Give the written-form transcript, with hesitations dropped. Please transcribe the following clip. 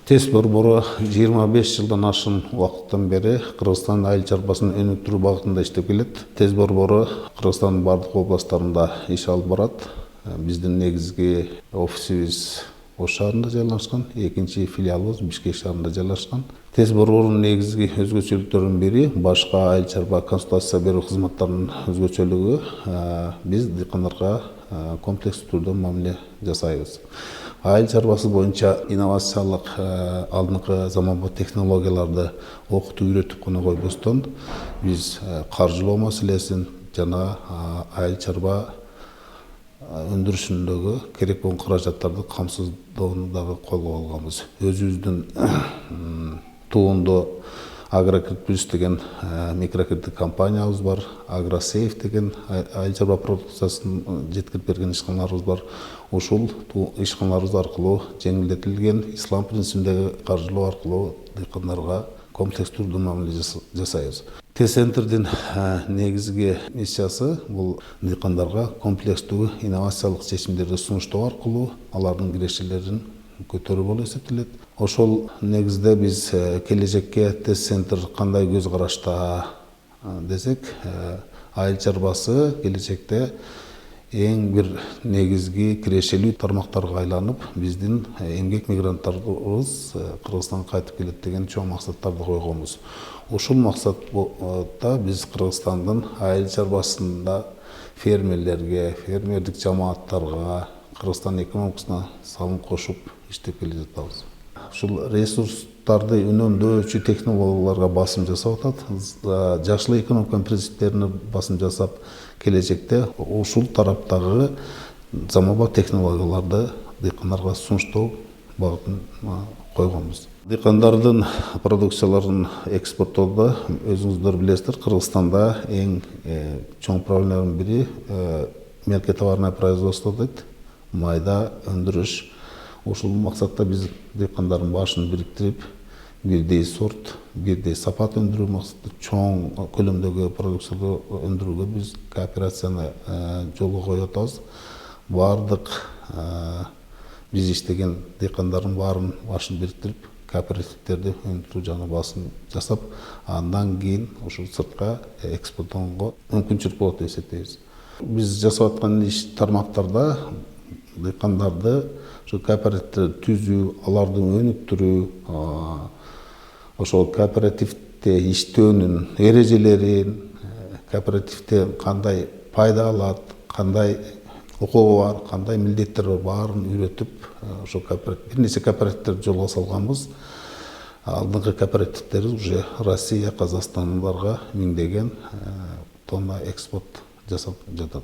ТЭС борбору 25 жылдан ашын убакыттан бери Кыргызстан айыл чарбасын өнүктүрүү багытында иштеп келет. ТЭС борбору Кыргызстандын бардык областтарында иш алып барат. Биздин негизги офисибиз Ош шаарында жайлашкан, экинчи филиалыбыз Бишкек шаарында жайлашкан. ТЭС борборунун негизги өзгөчөлүктөрүнүн бири башка айыл чарба консультация берүү кызматтарынын өзгөчөлүгү биз дыйкандарга комплекстүү түрдө мамиле жасайбыз. Айыл чарбасы боюнча инновациялык алдыңкы заманбап технологияларды окутуп үйрөтүп гана койбостон, биз каржылоо маселесин жана айыл чарба өндүрүшүндөгү керек болгон каражаттарды камсыздоону дагы колго алганбыз. Өзүбүздүн туунду Агрокредит Плюс деген микрокредиттик компаниябыз бар, Агросейф деген айыл чарба продукциясын жеткирип берген ишканаларыбыз бар. Ушул ишканаларыбыз аркылуу жеңилдетилген ислам принцибиндеги каржылоо аркылуу дыйкандарга комплекс түрдө мамиле жасайбыз. ТЭС центрдин негизги миссиясы бул дыйкандарга комплекстүү инновациялык чечимдерди сунуштоо аркылуу алардын кирешелерин көтөрүү болуп эсептелет. Ошол негизде биз келечекке ТЭС центр кандай көз карашта десек, айыл чарбасы келечекте эң бир негизги кирешелүү тармактарга айланып, биздин эмгек мигранттарыбыз Кыргызстанга кайтып келет деген чоң максаттарды койгонбуз. Ушул максатта биз Кыргызстандын айыл чарбасында фермерлерге, фермердик жамааттарга, Кыргызстан экономикасына салым кошуп иштеп келе жатабыз. Ушул ресурстарды үнөмдөөчү технологияларга басым жасап атат. Жакшылык экономиканын принциптерине басым жасап, келечекте ушул тараптагы заманбап технологияларды дыйкандарга сунуштоо багытын койгонбуз. Дыйкандардын продукцияларын экспорттоодо өзүңүздөр билесиздер, Кыргызстанда эң чоң проблемалардын бири мелкотоварное производство дейт, майда өндүрүш. Ушул максатта биз дыйкандардын башын бириктирип, бирдей сорт, бирдей сапат өндүрүү максатында чоң көлөмдөгү продукцияларды өндүрүүгө биз кооперацияны жолго коюп атабыз. Бардык биз иштеген дыйкандардын баарын башын бириктирип, кооперативдерди өндүрүү жагына басым жасап, андан кийин ушул сыртка экспорттоого мүмкүнчүлүк болот деп эсептейбиз. Биз жасап аткан иш тармактарда дыйкандарды ошо кооперативди түзүү, аларды өнүктүрүү, ошол кооперативде иштөөнүн эрежелерин, кооперативде кандай пайда алат, кандай укугу бар, кандай милдеттер бар, баарын үйрөтүп, ошо бир нече кооперативтерди жолго салганбыз. Алдыңкы кооперативдер уже Россия, Казакстандагыларга миңдеген тонна экспорт жасап жатат.